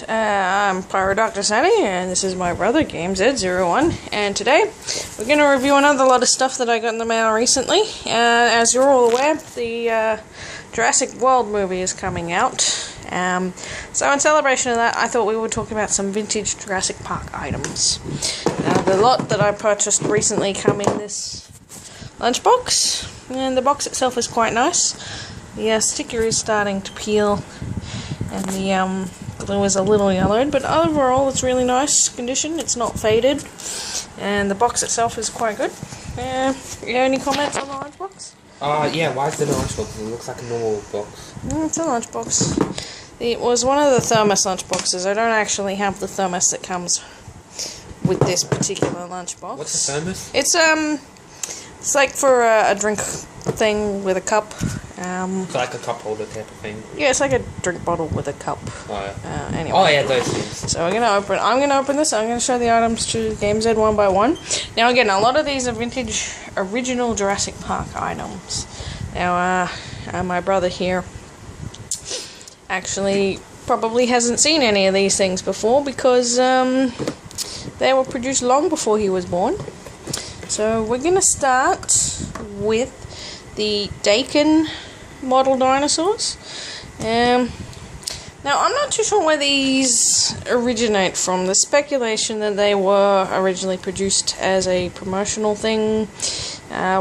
I'm Pyrodoctor Sunny, and this is my brother, GameZ01, and today we're going to review another lot of stuff that I got in the mail recently. As you're all aware, the Jurassic World movie is coming out, so in celebration of that, I thought we would talk about some vintage Jurassic Park items. The lot that I purchased recently come in this lunchbox, and the box itself is quite nice. The sticker is starting to peel, and the glue is a little yellowed, but overall it's really nice condition. It's not faded, and the box itself is quite good. You have any comments on the lunchbox? Yeah, why is it a lunchbox? It looks like a normal box. It's a lunchbox. It was one of the thermos lunchboxes. I don't actually have the thermos that comes with this particular lunchbox. What's a thermos? It's like for a drink thing with a cup. It's like a cup holder type of thing. Yeah, it's like a drink bottle with a cup. Oh, yeah. Anyway. Oh, yeah, those things. So I'm gonna open this. I'm gonna show the items to GameZ one by one. Now again, a lot of these are vintage, original Jurassic Park items. Now, my brother here actually probably hasn't seen any of these things before because they were produced long before he was born. So we're gonna start with the Dakin model dinosaurs. Now I'm not too sure where these originate from. There's speculation that they were originally produced as a promotional thing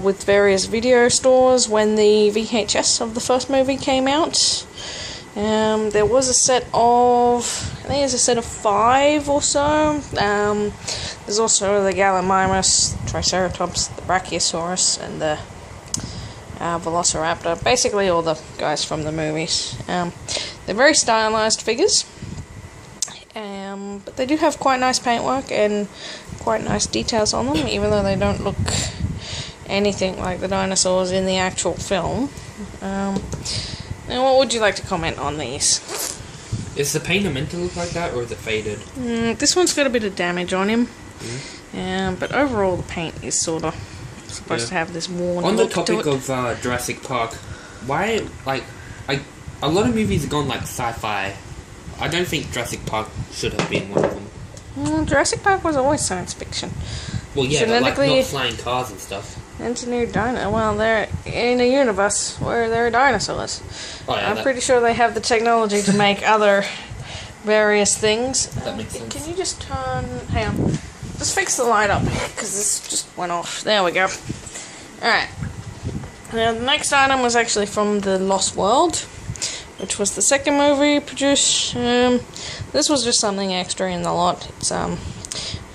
with various video stores when the VHS of the first movie came out. There was a set of, I think it's a set of 5 or so. There's also the Gallimimus, Triceratops, the Brachiosaurus, and the Velociraptor. Basically all the guys from the movies. They're very stylized figures, but they do have quite nice paintwork and quite nice details on them, even though they don't look anything like the dinosaurs in the actual film. Now, what would you like to comment on these? Is the paint meant to look like that, or is it faded? This one's got a bit of damage on him, but overall the paint is sort of supposed to have this worn look to it. On the topic of Jurassic Park, why, a lot of movies have gone like sci-fi. I don't think Jurassic Park should have been one of them. Jurassic Park was always science fiction. Well, yeah, but like not flying cars and stuff. Engineered dino. Well, they're in a universe where there are dinosaurs. Oh, yeah, I'm pretty sure they have the technology to make other various things. That makes sense. Can you just turn? Hang on. Just fix the light up here because this just went off. There we go. Alright. Now, the next item was actually from the Lost World, which was the second movie produced. This was just something extra in the lot. It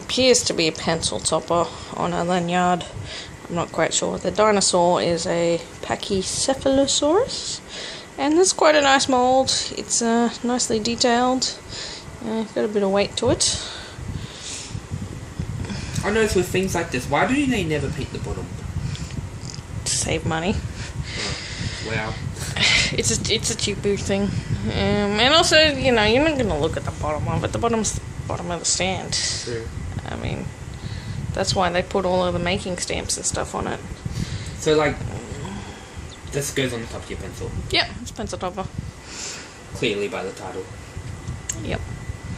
appears to be a pencil topper on a lanyard. I'm not quite sure. The dinosaur is a Pachycephalosaurus, and this is quite a nice mold. It's nicely detailed. Got a bit of weight to it. I notice with things like this, why do they never paint the bottom? To save money. Oh, wow. It's a cheaper thing, and also, you know, you're not gonna look at the bottom of it. The bottom's the bottom of the stand. True. I mean, that's why they put all of the making stamps and stuff on it. So, like, this goes on the top of your pencil. Yep, it's pencil topper. Clearly by the title. Yep.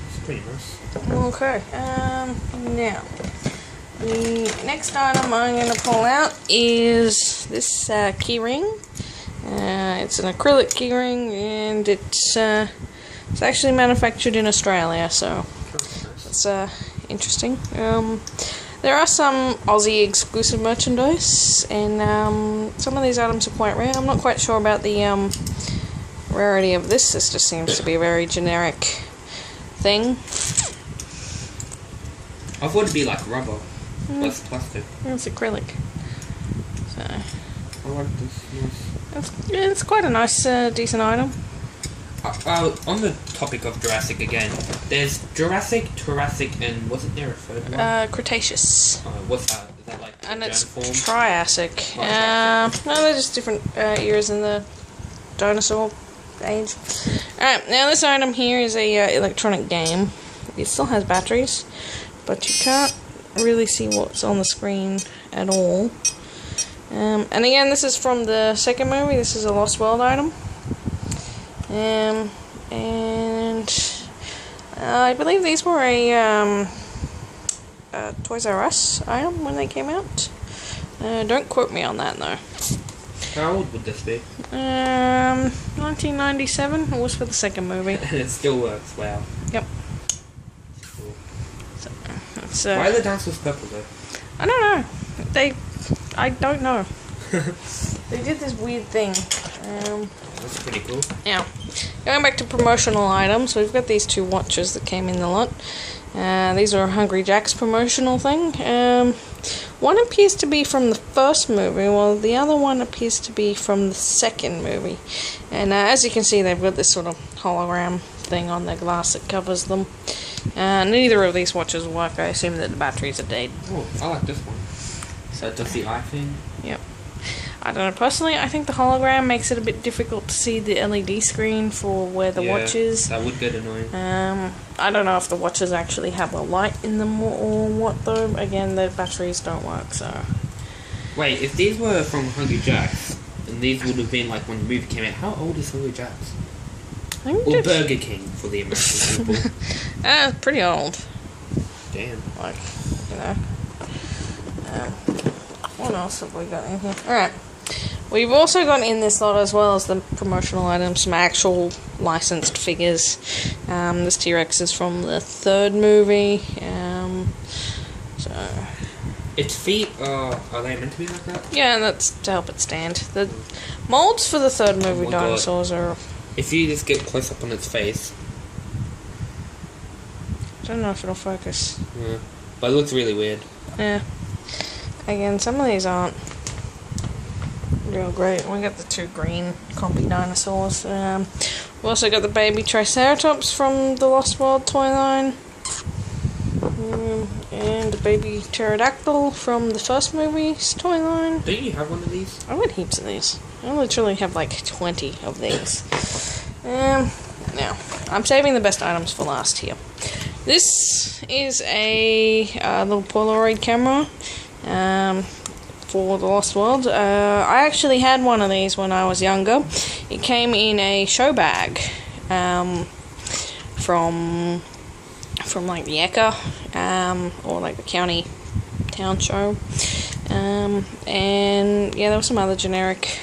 It's pretty nice. Okay. Now, the next item I'm going to pull out is this keyring. It's an acrylic keyring, and it's actually manufactured in Australia, so it's interesting. There are some Aussie exclusive merchandise, and some of these items are quite rare. I'm not quite sure about the rarity of this. This just seems to be a very generic thing. I thought it'd be like rubber, but it's plastic. It's acrylic. So I like this. it's quite a nice, decent item. On the topic of Jurassic again, there's Jurassic, and wasn't there a third one? Cretaceous. What's that? Is that like And it's form? Triassic. No, they're just different eras in the dinosaur age. Alright, now this item here is a electronic game. It still has batteries, but you can't really see what's on the screen at all. And again, this is from the second movie. This is a Lost World item. And I believe these were a Toys R Us item when they came out. Don't quote me on that though. How old would this be? 1997. It was for the second movie. And it still works. Wow. Yep. Cool. So, why are the dinosaurs purple though? I don't know. I don't know. They did this weird thing. That's pretty cool. Now, going back to promotional items, we've got these two watches that came in the lot. These are Hungry Jack's promotional thing. One appears to be from the first movie, while the other one appears to be from the second movie. And as you can see, they've got this sort of hologram thing on their glass that covers them. Neither of these watches work. I assume that the batteries are dead. Oh, I like this one. So does the eye thing? Yep. I don't know, personally, I think the hologram makes it a bit difficult to see the LED screen for where the watch is. That would get annoying. I don't know if the watches actually have a light in them or what though. Again, the batteries don't work, so... Wait, if these were from Hungry Jack's, and these would have been like when the movie came out, how old is Hungry Jack's? Or Burger King for the American people. Pretty old. Damn. Like, you know. What else have we got in here? Alright. We've also got in this lot, as well as the promotional items, some actual licensed figures. This T-Rex is from the third movie. So... Its feet are they meant to be like that? Yeah, that's to help it stand. The molds for the third movie dinosaurs are... If you just get close up on its face... I don't know if it'll focus. Yeah. But it looks really weird. Yeah. Again, some of these aren't real great. We got the two green compy dinosaurs. We also got the baby Triceratops from the Lost World toy line. And the baby pterodactyl from the first movie's toy line. Don't you have one of these? I want heaps of these. I literally have like 20 of these. Now, I'm saving the best items for last here. This is a little Polaroid camera. For the Lost World. I actually had one of these when I was younger. It came in a show bag from like the Eka or like the county town show. And yeah, there were some other generic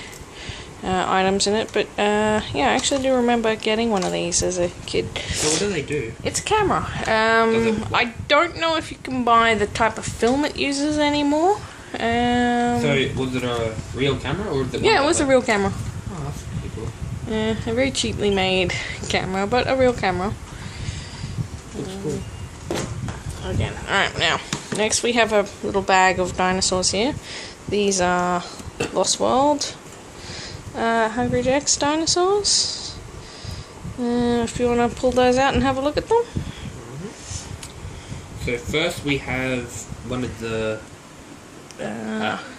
items in it, but yeah, I actually do remember getting one of these as a kid. So what do they do? It's a camera. I don't know if you can buy the type of film it uses anymore. So was it a real camera or? Yeah, it was a real camera. Oh, that's pretty cool. Yeah, a very cheaply made camera, but a real camera. Looks cool. Again, alright, now, next we have a little bag of dinosaurs here. These are Lost World, Hungry Jack's dinosaurs. If you want to pull those out and have a look at them. So first we have one of the...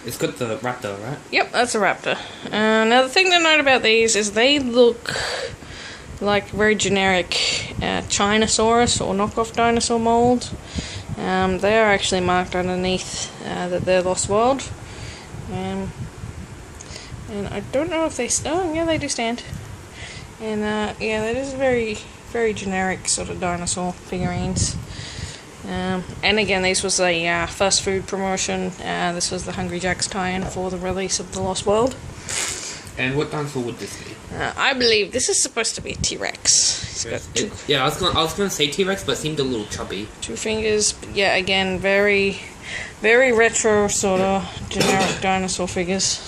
it's got the raptor, right? Yep, that's a raptor. Now the thing to note about these is they look like very generic Chinosaurus or knockoff dinosaur mold. They are actually marked underneath that they're Lost World. And I don't know if they... Oh, yeah, they do stand. And yeah, that is very, very generic sort of dinosaur figurines. And again, this was a fast food promotion. This was the Hungry Jack's tie-in for the release of the Lost World. And what dinosaur would this be? I believe this is supposed to be a T-Rex. Yeah, I was gonna say T-Rex, but it seemed a little chubby. 2 fingers. But yeah, again, very, very retro sort of generic dinosaur figures.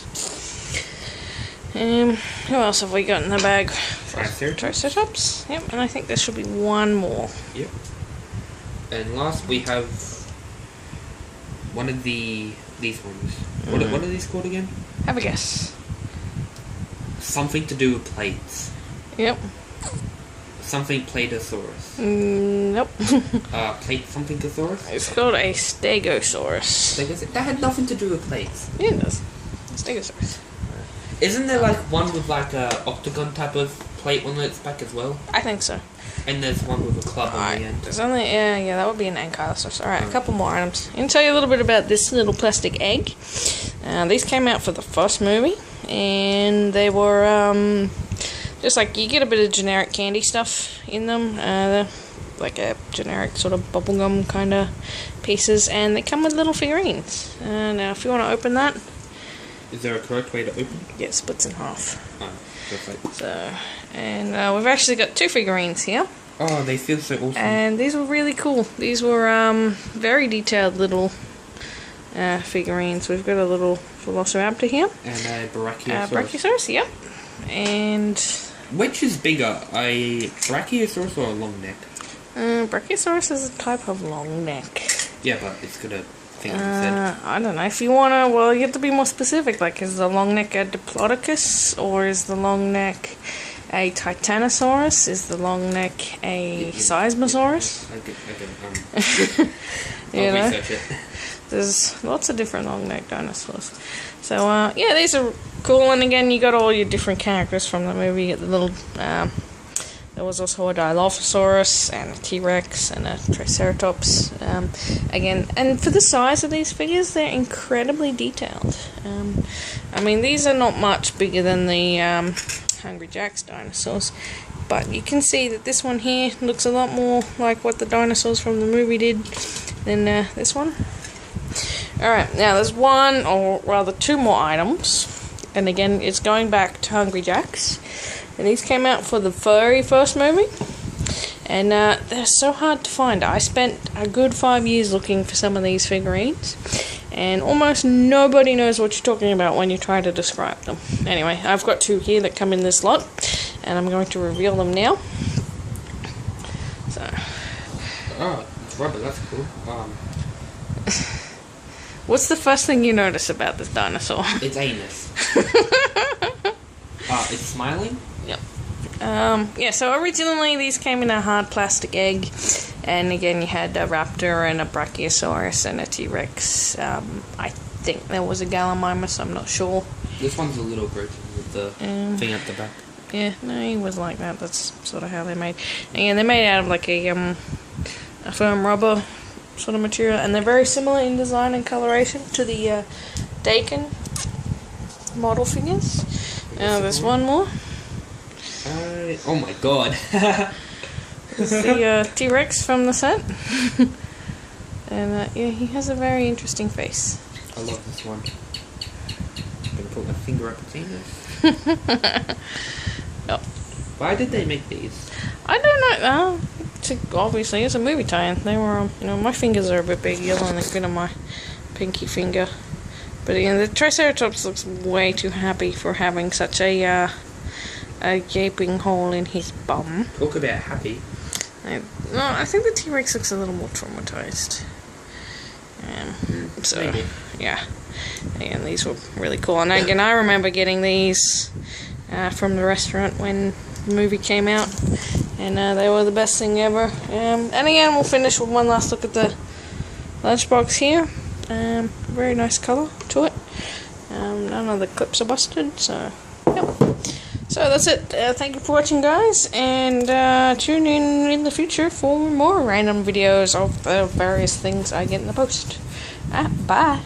Who else have we got in the bag? Triceratops. Yep, and I think there should be one more. Yep. And last we have one of these ones. What are these called again? Have a guess. Something to do with plates. Yep. Something Platosaurus. Nope. Plate something Thesaurus? It's called a Stegosaurus. That had nothing to do with plates. Yeah, it does. Stegosaurus. Isn't there like one with like a octagon type of plate on its back as well? I think so. And there's one with a club on the end. There's only yeah, that would be an ankylosaurus. Alright, a couple more items. I'm going to tell you a little bit about this little plastic egg. These came out for the first movie, and they were just like, you get a bit of generic candy stuff in them. like a generic sort of bubblegum kind of pieces, and they come with little figurines. Now, if you want to open that, is there a correct way to open? Yeah, it splits in half. Oh, perfect. So, and we've actually got 2 figurines here. Oh, they feel so awesome. And these were really cool. These were very detailed little figurines. We've got a little Velociraptor here. And a Brachiosaurus. Brachiosaurus, yep. And which is bigger, a Brachiosaurus or a long neck? Brachiosaurus is a type of long neck. Yeah, but it's got a thing on its head. I don't know. If you wanna, well, you have to be more specific. Like, is the long neck a Diplodocus, or is the long neck a Titanosaurus? Is the long neck a Seismosaurus? I'll research it. There's lots of different long neck dinosaurs. So yeah, these are cool. And again, you got all your different characters from the movie. You get the little there was also a Dilophosaurus and a T-Rex and a Triceratops. Again, and for the size of these figures, they're incredibly detailed. I mean, these are not much bigger than the Hungry Jack's dinosaurs, but you can see that this one here looks a lot more like what the dinosaurs from the movie did than this one. Alright, now there's one, or rather 2 more items, and again, it's going back to Hungry Jack's, and these came out for the very first movie, and they're so hard to find. I spent a good 5 years looking for some of these figurines, and almost nobody knows what you're talking about when you try to describe them. Anyway, I've got 2 here that come in this lot, and I'm going to reveal them now. So. Oh, it's rubber, that's cool. What's the first thing you notice about this dinosaur? Its anus. It's smiling? Yep. Yeah, so originally these came in a hard plastic egg, and again you had a raptor and a brachiosaurus and a T-Rex. I think there was a Gallimimus, I'm not sure. This one's a little broken with the thing at the back. Yeah, no, he was like that. That's sort of how they're made. And they're made out of like a firm rubber sort of material, and they're very similar in design and coloration to the Dakin model figures. Now there's one more. Oh my god. It's the T-Rex from the set. And yeah, he has a very interesting face. I love this one. I'm gonna put my finger up its anus. Oh. Why did they make these? I don't know. Obviously, it's a movie tie-in. They were, you know, my fingers are a bit big. You'll only fit on my pinky finger. But again, the Triceratops looks way too happy for having such a gaping hole in his bum. Talk about happy. No, I think the T-Rex looks a little more traumatized. So, maybe. Yeah. And these were really cool. And again, I remember getting these from the restaurant when the movie came out. And they were the best thing ever. And again, we'll finish with one last look at the lunchbox here. Very nice colour to it. None of the clips are busted, so yep. So that's it. Thank you for watching, guys, and tune in the future for more random videos of the various things I get in the post. Bye.